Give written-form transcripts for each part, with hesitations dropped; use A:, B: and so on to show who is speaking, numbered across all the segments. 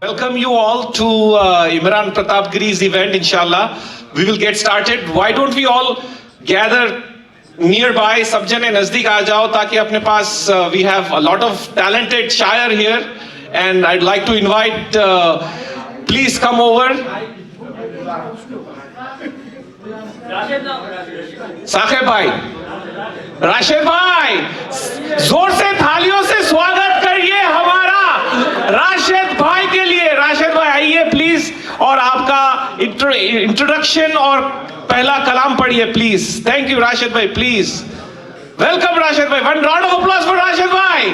A: Welcome you all to Imran Pratap Giri's event, inshallah. We will get started. Why don't we all gather nearby? Sab jane nazdeek aa jao taki apne paas we have a lot of talented shayer here, and I'd like to invite please come over. Saqib भाई, राशिद भाई, जोर से थालियों से स्वागत करिए हमारा राशिद भाई के लिए. राशिद भाई आइए प्लीज, और आपका इंट्रोडक्शन और पहला कलाम पढ़िए प्लीज. थैंक यू राशिद भाई, प्लीज वेलकम राशिद भाई. One round of applause for Rashid भाई.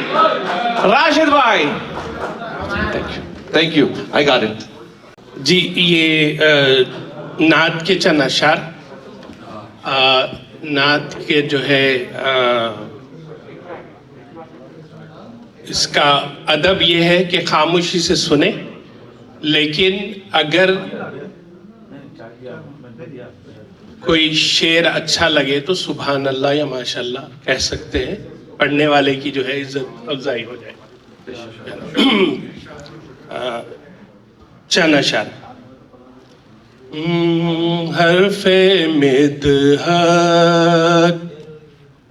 A: राशिद भाई, thank you, I got it.
B: जी, ये नात के चंद अशार, नात के जो है इसका अदब ये है कि खामोशी से सुने, लेकिन अगर कोई शेर अच्छा लगे तो सुभान अल्लाह या माशाअल्लाह कह सकते हैं, पढ़ने वाले की जो है इज्जत अफजाई हो जाए. चंद अशार. हरफे मिदहत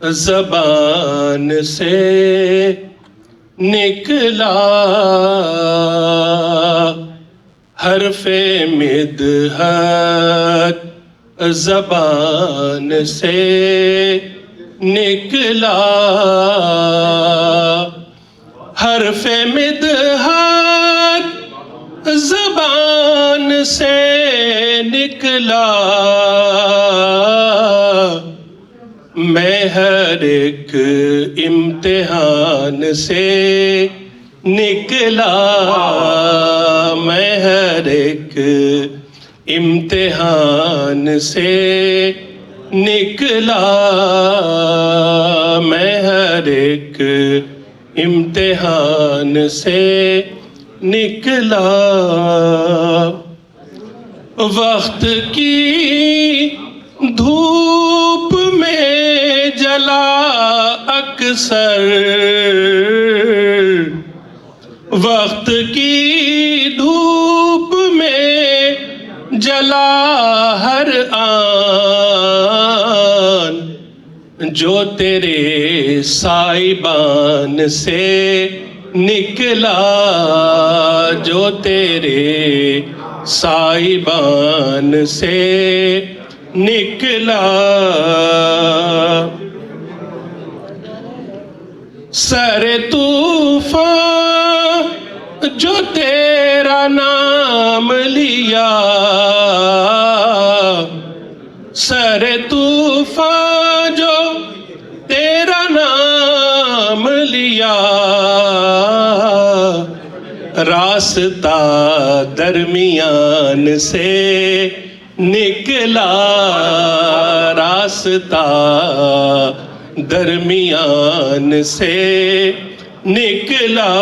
B: ज़बान से निकला, हरफे मिदहत ज़बान से निकला, हरफे मिदहत ज़बान से निकला. मैं हर एक इम्तिहान से निकला, मैं हर एक इम्तिहान से निकला, मैं हर एक इम्तिहान से निकला. वक्त की धूप में जला अक्सर, वक्त की धूप में जला हर आन, जो तेरे साइबान से निकला, जो तेरे साइबान से निकला. सरे तूफान जो तेरा नाम लिया, सरे तूफान जो तेरा नाम लिया, रास्ता दरमियान से निकला, रास्ता दरमियान से निकला.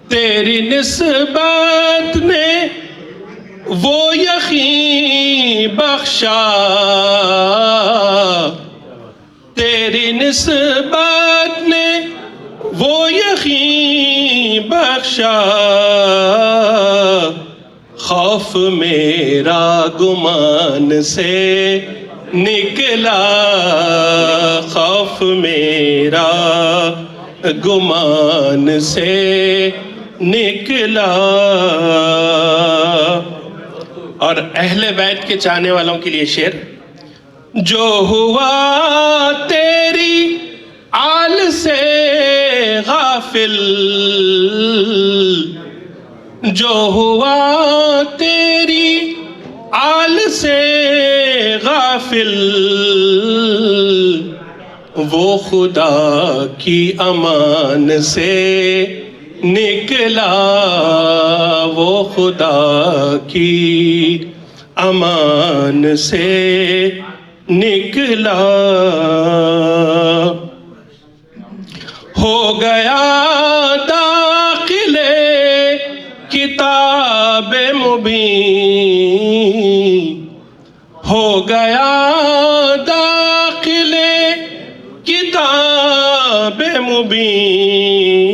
B: तेरी निस्बत ने वो यकीन बख्शा, तेरी निस्बत ने वो यकीन बख्शा, खौफ मेरा गुमान से निकला, खौफ मेरा गुमान से निकला. और अहले बैत के चाहने वालों के लिए शेर. जो हुआ तेरी आल से गाफिल, जो हुआ तेरी आल से गाफिल, वो खुदा की अमान से निकला, वो खुदा की अमान से निकला. हो गया दाखिले किताब मुबीन, हो गया दाखिले किताब मुबीन,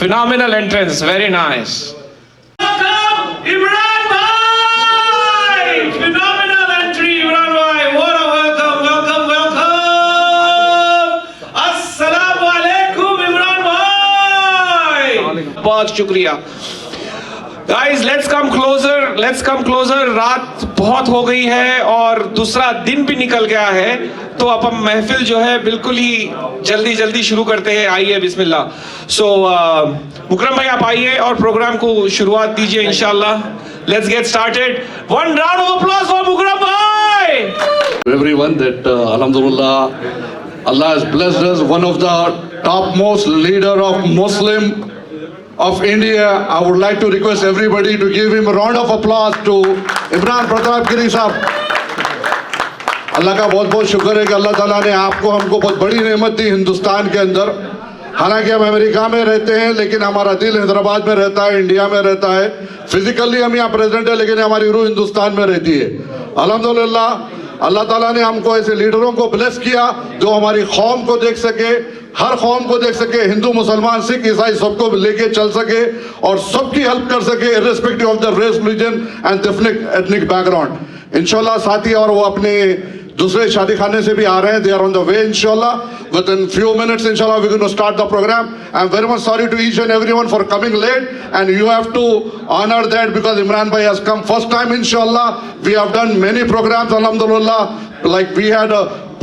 A: Phenomenal entrance, very nice. Welcome, Imran bhai! Phenomenal entry, Imran bhai. What a welcome, welcome, welcome. Assalamu alaikum, Imran bhai. बहुत शुक्रिया. Guys, let's come closer, let's come closer. रात बहुत हो गई है और दूसरा दिन भी निकल गया है, तो अब हम महफिल जो है बिल्कुल ही जल्दी जल्दी शुरू करते हैं. आइए बिस्मिल्लाह. So मुकरम भाई आप आइए और प्रोग्राम को शुरुआत दीजिए इंशाल्लाह. Let's get started. One round of applause for Mukram bhai.
C: Everyone that Alhamdulillah, Allah has blessed us, one of the topmost leader of Muslim of India. I would like to request everybody to give him a round of applause to Imran Pratap Giri साहब. अल्लाह का बहुत बहुत शुक्र है कि अल्लाह ताला ने आपको हमको बहुत बड़ी नेमत दी हिंदुस्तान के अंदर. हालांकि हम अमेरिका में रहते हैं लेकिन हमारा दिल हैदराबाद में रहता है, इंडिया में रहता है. फिजिकली हम यहाँ प्रेजेंट है लेकिन हमारी रूह हिंदुस्तान में रहती है. अल्हम्दुलिल्लाह अल्लाह ताला ने हमको ऐसे लीडरों को ब्लेस किया जो हमारी कौम को देख सके, हर कौम को देख सके, हिंदू मुसलमान सिख ईसाई सबको लेके चल सके और सबकी हेल्प कर सके irrespective of the race religion and ethnic background. इंशाल्लाह साथी और वो अपने दूसरे शादी खाने से भी आ रहे हैं. They are on the way इंशाल्लाह. Within few minutes inshallah we're going to start the program. I'm very much sorry to each and everyone for coming late, and you have to honor that because Imran bhai has come first time inshallah. We have done many programs alhamdulillah, like we had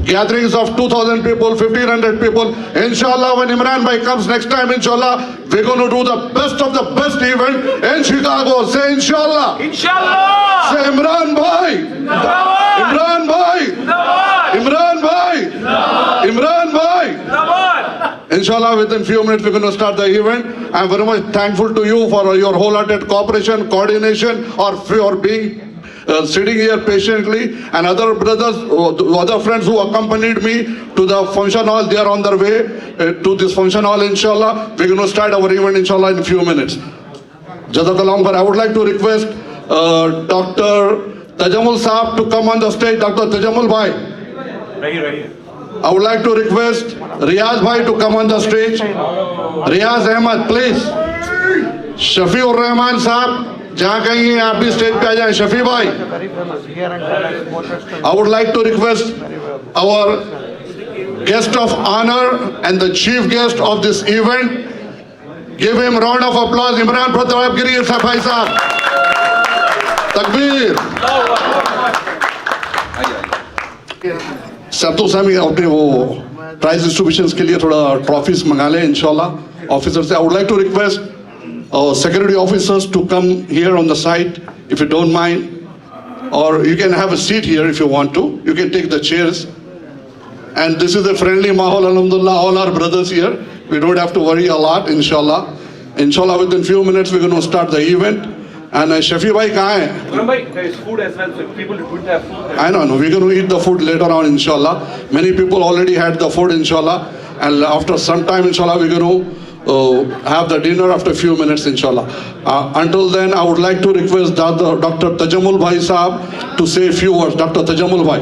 C: gatherings of 2,000 people, 1,500 people. Inshallah when Imran bhai comes next time inshallah we're going to do the best of the best event in Chicago. Say inshallah.
A: Inshallah.
C: Say Imran bhai. Imran bhai. Imran bhai. Imran bhai. Inshallah within few minutes we're going to start the event. I'm very much thankful to you for your wholehearted cooperation, coordination, or for being sitting here patiently, and other brothers, other friends who accompanied me to the function hall, they are on their way to this function hall inshallah. We're going to start our event inshallah in a few minutes. Jazakallah khair. I would like to request Dr. Tajamul Saab to come on the stage. Dr. Tajamul bhai. I would like to request Riyaz bhai to come on the stage. Riyaz Ahmad, please. Shafiur Rahman Saab, जहाँ कहीं हैं आप भी stage पे आ जाएं. शफी भाई, I would like to request our guest of honor and the chief guest of this event. Give him round of applause. Imran Pratap Giri bhai साहब. तकबीर. सबतो सामी अपने वो प्राइज डिस्ट्रीब्यूशंस के लिए थोड़ा ट्रॉफीज मंगा लें इंशाल्लाह ऑफिसर से. I would like to request security officers to come here on the side if you don't mind, or you can have a seat here if you want to. You can take the chairs. And this is a friendly mahal, alhamdulillah, all our brothers here. We don't have to worry a lot, inshallah. Inshallah within few minutes we're going to start the event. And Shafi bhai kahan hai?
D: There is food as well, so if people don't have food.
C: I know, we're going to eat the food later on inshallah. Many people already had the food inshallah, and after some time inshallah we're going to have the dinner after a few minutes inshallah. Until then I would like to request Dr. Tajamul bhai Saab to say a few words. Dr. Tajamul bhai.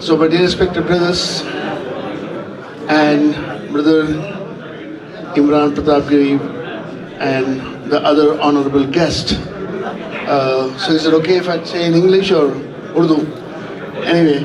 E: So my dear respected brothers and brother Imran Pratapgiri and the other honorable guest. So is it okay if I say in English or Urdu? Anyway,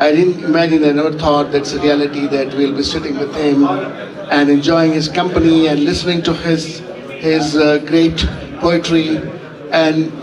E: I didn't imagine, I never thought that's a reality that we'll be sitting with him and enjoying his company and listening to his great poetry. And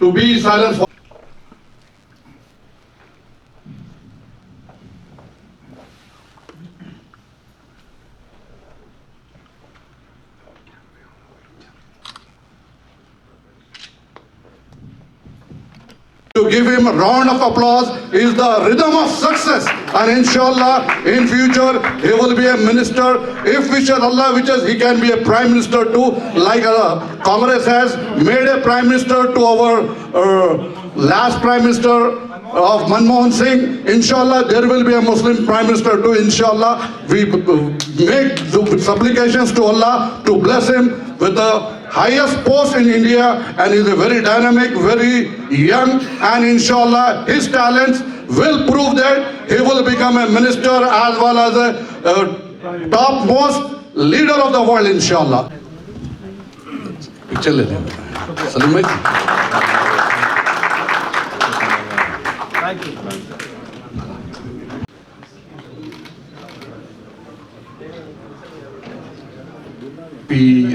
C: to be silent. To give him a round of applause is the rhythm of success, and inshallah in future he will be a minister. If wishes Allah wishes, he can be a prime minister too, like Congress has made a prime minister to our last prime minister of Manmohan Singh. Inshallah there will be a Muslim prime minister too. Inshallah we make supplications to Allah to bless him with the highest post in India, and he is a very dynamic, very young, and inshallah his talents will prove that he will become a minister as well as a topmost leader of the world, inshallah. Picture le lein Salim bhai. Thank you.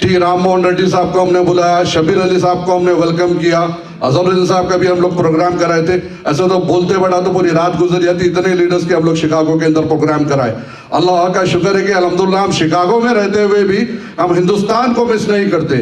C: T Ram Mohan Reddy साहब को हमने बुलाया, शबीर अली साहब को हमने welcome किया, अजहरुद्दीन साहब का भी हम लोग प्रोग्राम कराए थे। ऐसे तो बोलते बड़ा तो पूरी रात गुजर जाती, इतने लीडर्स के हम लोग शिकागो के अंदर प्रोग्राम कराए। अल्लाह का शुक्र है कि अल्हम्दुलिल्लाह हम शिकागो में रहते हुए भी हम हिंदुस्तान को मिस नहीं करते।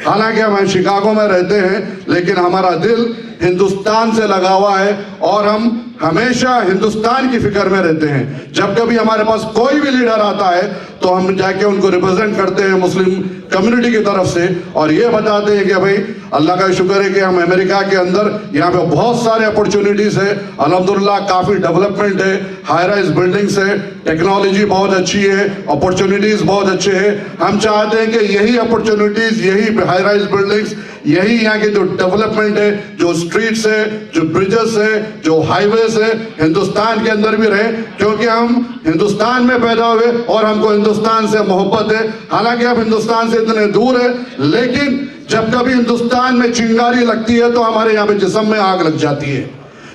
C: हालांकि हम शिकागो में रहते हैं लेकिन हमारा दिल हिंदुस्तान से लगा हुआ है और हम हमेशा हिंदुस्तान की फिक्र में रहते हैं। जब कभी हमारे पास कोई भी लीडर आता है तो हम जाके उनको रिप्रेजेंट करते हैं मुस्लिम कम्युनिटी की तरफ से और ये बताते हैं कि भाई अल्लाह का शुक्र है कि हम अमेरिका के अंदर यहाँ पे बहुत सारे अपॉर्चुनिटीज है, अल्हम्दुलिल्लाह काफ़ी डेवलपमेंट है, हाई राइज बिल्डिंग्स है, टेक्नोलॉजी बहुत अच्छी है, अपॉर्चुनिटीज बहुत अच्छे हैं। हम चाहते हैं कि यही अपॉर्चुनिटीज, यही हाई राइज बिल्डिंग्स, यही यहाँ के जो डेवलपमेंट है, जो स्ट्रीट्स है, जो ब्रिजेस है, जो हाईवेज है, हिंदुस्तान के अंदर भी रहे, क्योंकि हम हिंदुस्तान में पैदा हुए और हमको हिंदुस्तान से मोहब्बत है। हालांकि हम हिंदुस्तान से इतने दूर है लेकिन जब कभी हिंदुस्तान में चिंगारी लगती है तो हमारे यहाँ पे जिस्म में आग लग जाती है।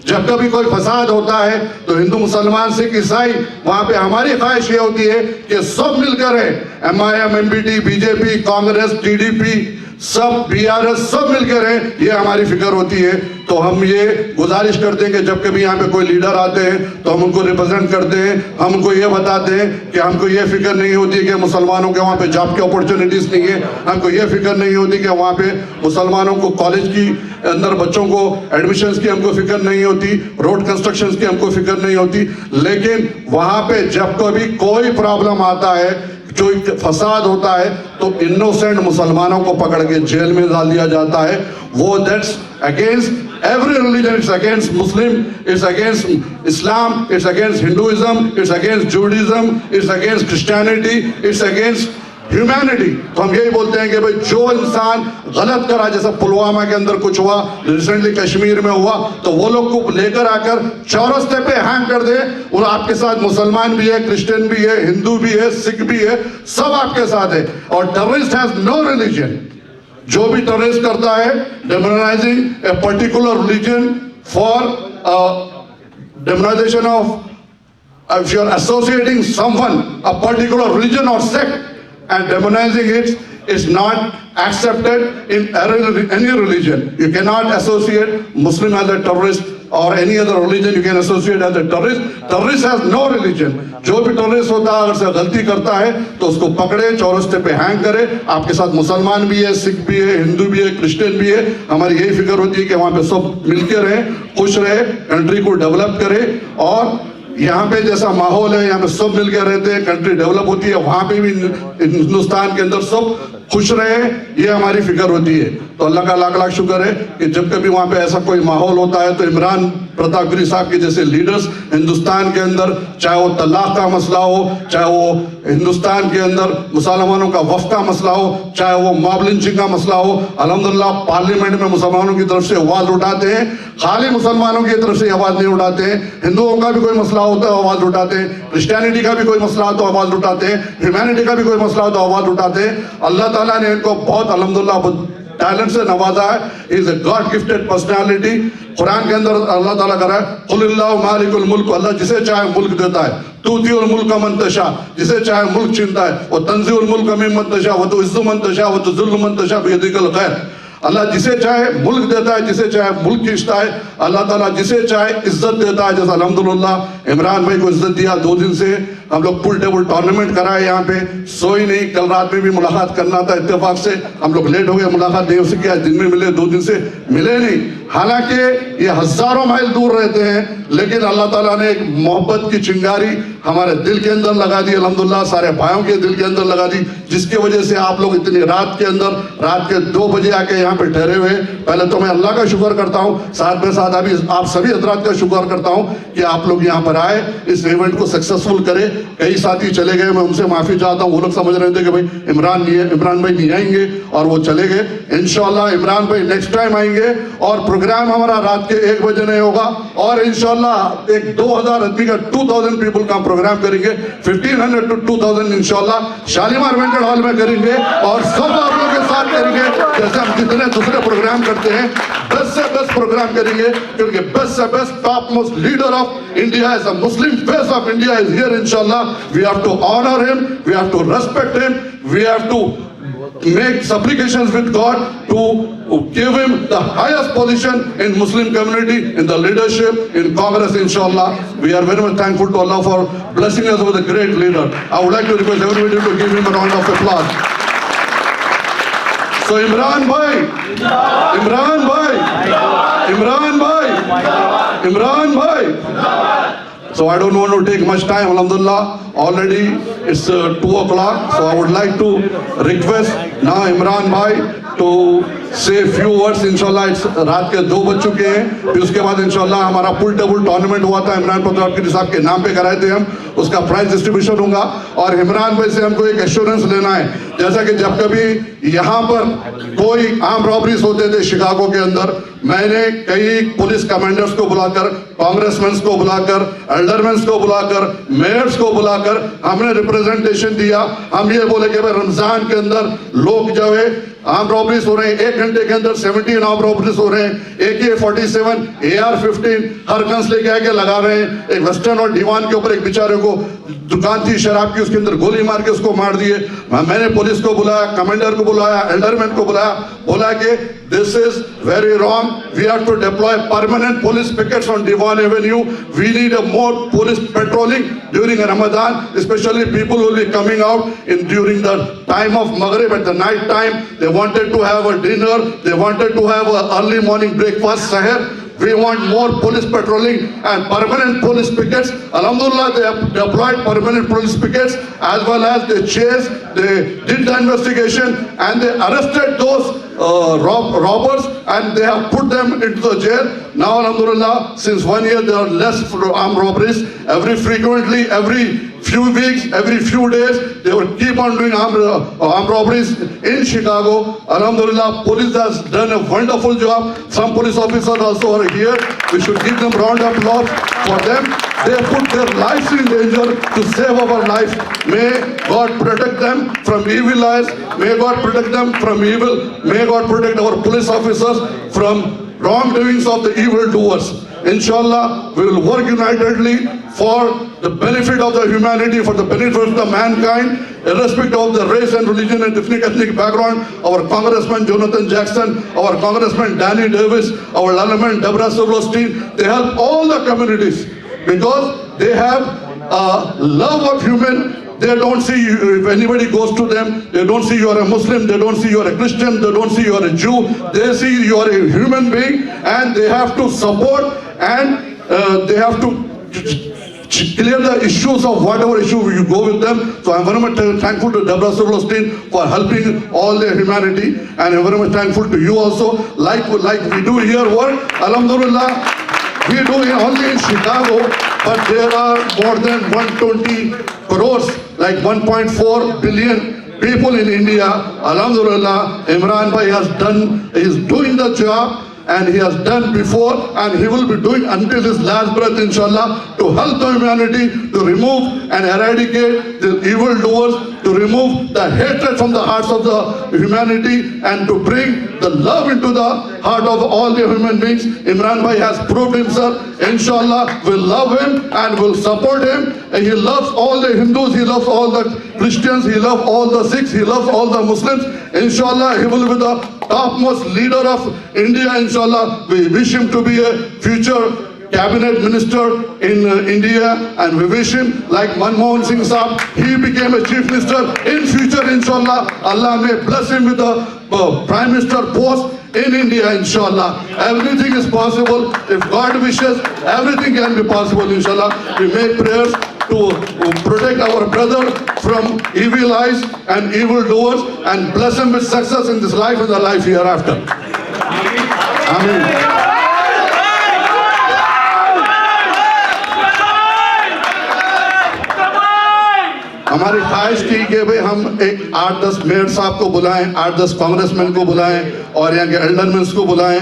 C: जब कभी कोई फसाद होता है तो हिंदू मुसलमान सिख ईसाई वहां पे हमारी ख्वाहिश ये होती है कि सब मिलकर रहे, MIM, MBT, BJP, Congress, TDP, सब BRS सब मिलकर रहे, ये हमारी फिक्र होती है। तो हम ये गुजारिश करते हैं कि जब कभी यहाँ पे कोई लीडर आते हैं तो हम उनको रिप्रेजेंट करते हैं, हम उनको ये बताते हैं कि हमको ये फिक्र नहीं होती कि मुसलमानों के वहाँ पे जॉब की अपॉर्चुनिटीज नहीं है, हमको ये फिक्र नहीं होती कि वहाँ पे मुसलमानों को कॉलेज की अंदर बच्चों को एडमिशन्स की हमको फिक्र नहीं होती, रोड कंस्ट्रक्शंस की हमको फिक्र नहीं होती। लेकिन वहाँ पे जब कभी कोई प्रॉब्लम आता है, जो फसाद होता है तो इनोसेंट मुसलमानों को पकड़ के जेल में डाल दिया जाता है। वो that's against every religion, it's against Muslim, it's against Islam, it's against Hinduism, it's against Judaism, it's against Christianity, it's against humanity. तो हम यही बोलते हैं कि भाई जो इंसान गलत करा, जैसा पुलवामा के अंदर कुछ हुआ, रिसेंटली कश्मीर में हुआ, तो वो लोग को लेकर आकर चौरस्ते पे हैंग कर दे, और आपके साथ मुसलमान भी है, क्रिश्चियन भी है, हिंदू भी है, सिख भी है, सब आपके साथ है। और टेररिस्ट हैज नो रिलीजन। जो भी टेररिस्ट करता है demonizing a particular religion for demonization of if you are associating someone a particular religion or sect and demonizing it is not accepted in any religion. You cannot associate Muslim as a terrorist or any other religion you can associate as a terrorist. Terrorist has no religion. जो भी terrorist होता है अगर से गलती करता है तो उसको पकड़े, चौरस्ते पे हैंग करे। आपके साथ मुसलमान भी है, सिख भी है, हिंदू भी है, क्रिश्चियन भी है। हमारी यही फिक्र होती है कि वहाँ पे सब मिलके रहे, खुश रहे, कंट्री को डेवलप करे। और यहाँ पे जैसा माहौल है, यहाँ पे सब मिलकर रहते हैं, कंट्री डेवलप होती है, वहाँ पे भी हिंदुस्तान के अंदर सब खुश रहे, ये हमारी फिक्र होती है। तो अल्लाह का लाख लाख शुक्र है कि जब कभी वहाँ पे ऐसा कोई माहौल होता है तो इमरान प्रतापगिरी साहब के जैसे लीडर्स हिंदुस्तान के अंदर, चाहे वो तलाक का मसला हो, चाहे वो हिंदुस्तान के अंदर मुसलमानों का वफ़ का मसला हो, चाहे वो मॉब लिंचिंग का मसला हो, अल्हम्दुलिल्लाह पार्लियामेंट में मुसलमानों की तरफ से आवाज़ उठाते हैं। खाली मुसलमानों की तरफ से आवाज़ नहीं उठाते हैं, हिंदुओं का भी कोई मसला होता है आवाज़ उठाते हैं, क्रिश्चियनिटी का भी कोई मसला हो तो आवाज़ उठाते हैं, ह्यूमैनिटी का भी कोई मसला हो तो आवाज़ उठाते हैं। अल्लाह ताला ने इनको बहुत अल्हम्दुलिल्लाह टैलेंट से नवाजा है। Is a god gifted personality. Quran के अंदर अल्लाह ताला कह रहा है कुलिल्लाहु मालिकुल मुल्क, अल्लाह जिसे चाहे मुल्क देता है। तूतिउल मुल्क मन तशा, जिसे चाहे मुल्क छीनता है। और तंजीउल मुल्क मिम्मन तशा व तुइज्जु मन तशा व तुज़िल्लु मन तशा बियदिकल खैर। अल्लाह जिसे चाहे मुल्क देता है, जिसे चाहे मुल्क खींचता है। अल्लाह ताला जिसे चाहे इज्जत देता है। जैसा अल्हम्दुलिल्लाह इमरान भाई को इज्जत दिया, 2 दिन से हम लोग पुल टेबल टूर्नामेंट कराए यहाँ पे, सोई नहीं। कल रात में भी मुलाकात करना था, इत्तेफाक से हम लोग लेट हो गए, मुलाकात नहीं हो सकी। आज दिन में मिले, 2 दिन से मिले नहीं। हालांकि ये हजारों माइल दूर रहते हैं, लेकिन अल्लाह ताला ने एक मोहब्बत की चिंगारी हमारे दिल के अंदर लगा दी, अल्हम्दुलिल्लाह सारे भाइयों के दिल के अंदर लगा दी, जिसकी वजह से आप लोग इतनी रात के अंदर, रात के 2 बजे आके यहाँ पे ठहरे हुए। पहले तो मैं अल्लाह का शुक्र करता हूँ, साथ में साथ अभी आप सभी हजरात का शुक्र करता हूँ कि आप लोग यहाँ पर आए, इस इवेंट को सक्सेसफुल करे। कई साथी चले गए, मैं उनसे माफ़ी चाहता हूँ। वो लोग समझ रहे थे कि भाई इमरान भाई नहीं आएंगे और वो चले गए। इंशाल्लाह इमरान भाई नेक्स्ट टाइम आएंगे और प्रोग्राम हमारा रात के 1 बजे नहीं होगा। और इंशाल्लाह एक 2000 आदमी का 2000 पीपल का प्रोग्राम करेंगे, 1500 to 2000 इंशाल्लाह शालीमार वेंकट हॉल में करेंगे। और सब आप लोगों के साथ करेंगे जैसे हम जितने दूसरे प्रोग्राम करते हैं, बेस्ट से बेस्ट प्रोग्राम करेंगे, क्योंकि बेस्ट से best top most leader of India is a Muslim face of India is here इंशाल्लाह। We have to honor him, we have to respect him, we have to make supplications with God to give him the highest position in Muslim community, in the leadership, in Congress, inshallah. We are very much thankful to Allah for blessing us with a great leader. I would like to request everybody to give him a round of applause. So Imran bhai, Imran bhai, Imran bhai, Imran bhai. So I don't want to take much time, alhamdulillah. Already it's 2 o'clock. So I would like to request now Imran bhai to say a few words. Inshallah, it's रात के 2 बज चुके हैं. फिर उसके बाद इंशाल्लाह हमारा पुल टेबल टूर्नामेंट हुआ था इमरान पत्रकार साहब के नाम पे कराए थे हम. उसका प्राइज डिस्ट्रीब्यूशन होगा और इमरान भाई से हमको एक एश्योरेंस लेना है. जैसा कि जब कभी यहाँ पर कोई आर्म रॉबरीज होते थे शिकागो के अंदर, मैंने कई पुलिस कमांडर्स को बुलाकर, कांग्रेसमैन को बुलाकर, एल्डरमैन को बुलाकर, मेयर्स को बुलाकर हमने रिप्रेजेंटेशन दिया. हम ये बोले कि भाई रमजान के अंदर लोग जो है आर्म रॉबरीज हो रहे हैं, 1 घंटे के अंदर 17 आर्म रॉबरीज हो रहे हैं, AK-47, AR-15 हर गन्स लेके आके लगा रहे हैं. एक वेस्टर्न और दीवान के ऊपर एक बेचारे को दुकान थी शराब की, उसके अंदर गोली मार के उसको मार दिए. मैंने पुलिस को बुलाया, कमांडर को बुलाया, एल्डरमैन को बुलाया, बोला कि this is very wrong. We have to deploy permanent police pickets on Diwan Avenue. We need a more police patrolling during Ramadan, especially people who will be coming out during the time of Maghrib at the night time. They wanted to have a dinner, they wanted to have an early morning breakfast, sahar. We want more police patrolling and permanent police pickets. Alhamdulillah, they have deployed permanent police pickets as well as they chased, they did the investigation and they arrested those robbers and they have put them into the jail. Now, alhamdulillah, since 1 year there are less armed robberies. Every few weeks, every few days, they will keep on doing armed robberies in Chicago. Alhamdulillah, police has done a wonderful job. Some police officers also are here. We should give them round of applause for them. They put their lives in danger to save our life. May God protect them from evil eyes. May God protect them from evil. May God protect our police officers from wrongdoings of the evildoers. Inshallah, we will work unitedly for the benefit of the humanity, for the benefit of the mankind, irrespective of the race and religion and ethnic background. Our Congressman Jonathan Jackson, our Congressman Danny Davis, our Parliament Deborah Silverstein, they help all the communities because they have a love of human. They don't see you, if anybody goes to them, they don't see you are a Muslim, they don't see you are a Christian, they don't see you are a Jew. They see you are a human being and they have to support and they have to clear the issues of whatever issue you go with them. So I'm very much thankful to Deborah Silverstein for helping all their humanity and I'm very much thankful to you also. Like we do here work, alhamdulillah, we do it only in Chicago, but there are more than 120 crores, like 1.4 billion people in India. Alhamdulillah, Imran bhai is doing the job and he has done before and he will be doing until his last breath, inshallah, to help the humanity, to remove and eradicate the evildoers, to remove the hatred from the hearts of the humanity and to bring the love into the heart of all the human beings. Imran bhai has proved himself. Inshallah, we'll love him and we'll support him. And he loves all the Hindus, he loves all the Christians, he loves all the Sikhs, he loves all the Muslims. Inshallah, he will be the topmost leader of India. Inshallah, we wish him to be a future cabinet minister in India and we wish him like Manmohan Singh Saab, he became a chief minister in future, inshallah. Allah may bless him with the prime minister post in India, inshallah. Everything is possible. If God wishes, everything can be possible, inshallah. We make prayers to protect our brother from evil eyes and evil doers and bless him with success in this life and the life hereafter. Amen. हमारी ख्वाहिश थी कि भाई हम एक 8-10 mayor साहब को बुलाएं, 8-10 कांग्रेसमैन को बुलाएं और यहाँ के एल्डरमैन को बुलाएं,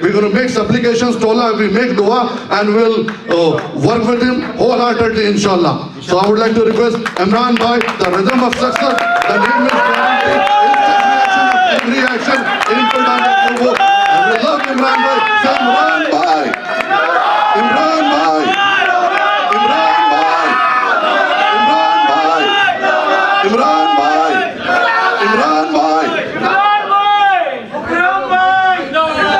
C: we're going to make supplications to Allah, we make dua and we'll work with him wholeheartedly inshallah. So I would like to request Imran bhai, the rhythm of success, the name is guaranteed, instant reaction, input and approval. And we love Imran bhai. Say Imran bhai, Imran bhai, Imran bhai, Imran bhai, Imran bhai, Imran bhai.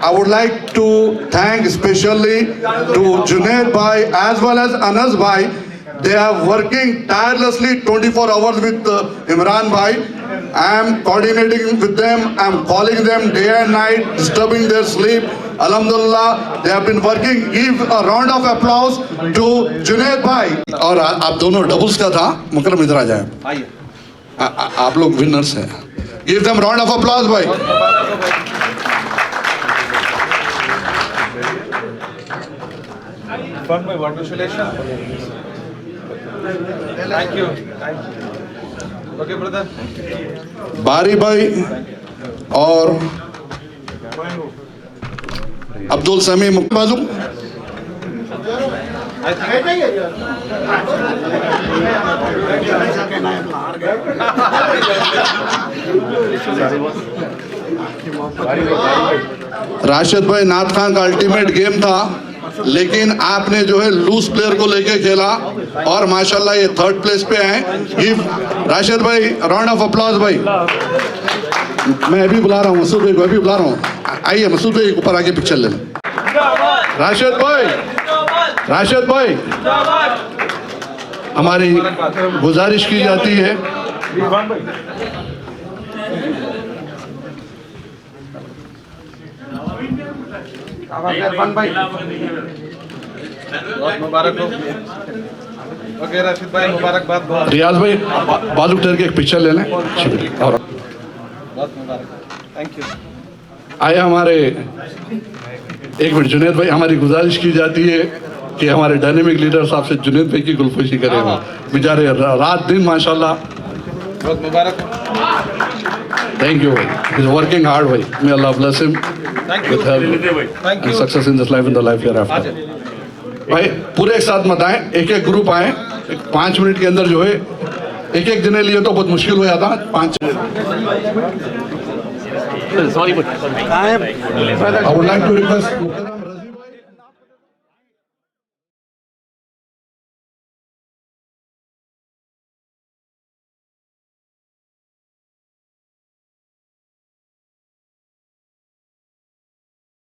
C: I would like to thank especially to Junaid bhai as well as Anas bhai. They are working tirelessly 24 hours with Imran Bhai. I am coordinating with them. I am calling them day and night, disturbing their sleep. Alhamdulillah, they have been working. Give a round of applause to Junaid Bhai. और आप दोनों doubles का था, मुकरम इधर आ जाए. आप लोग winners हैं. Give them round of applause, भाई.
D: Fun, my congratulations. Thank you. Thank you. Okay, brother.
C: बारी भाई और अब्दुल समी बाजू. राशिद भाई, नाथ खान का अल्टीमेट गेम था, लेकिन आपने जो है लूज प्लेयर को लेके खेला और माशाल्लाह ये थर्ड प्लेस पे आए. गिव राशिद भाई राउंड ऑफ अप्लॉज. भाई मैं अभी बुला रहा हूँ मसूद भाई को, अभी बुला रहा हूँ. आइए मसूद भाई ऊपर आके पिक्चर ले. राशिद भाई हमारी गुजारिश की जाती है
D: मुबारक हो. ओके राशिद भाई, मुबारकबाद. बहुत
C: रियाज भाई बाजू ठहर के एक पिक्चर ले लें. और
D: मुबारक. Thank you.
C: आए हमारे एक मिनट जुनैद भाई, हमारी गुजारिश की जाती है कि हमारे डायनेमिक लीडर साहब से जुनैद भाई की गुलफोशी करें. बेचारे रात दिन माशाल्लाह.
D: बहुत मुबारक.
C: थैंक यू भाई. इज वर्किंग हार्ड भाई. May Allah bless him
D: thank you.
C: With health
D: thank
C: and
D: you.
C: Success in this life and the life hereafter. भाई पूरे एक साथ मत आए, एक एक ग्रुप आए. 5 मिनट के अंदर जो है एक एक जने लिए तो बहुत मुश्किल हो जाता. 5 I would like to request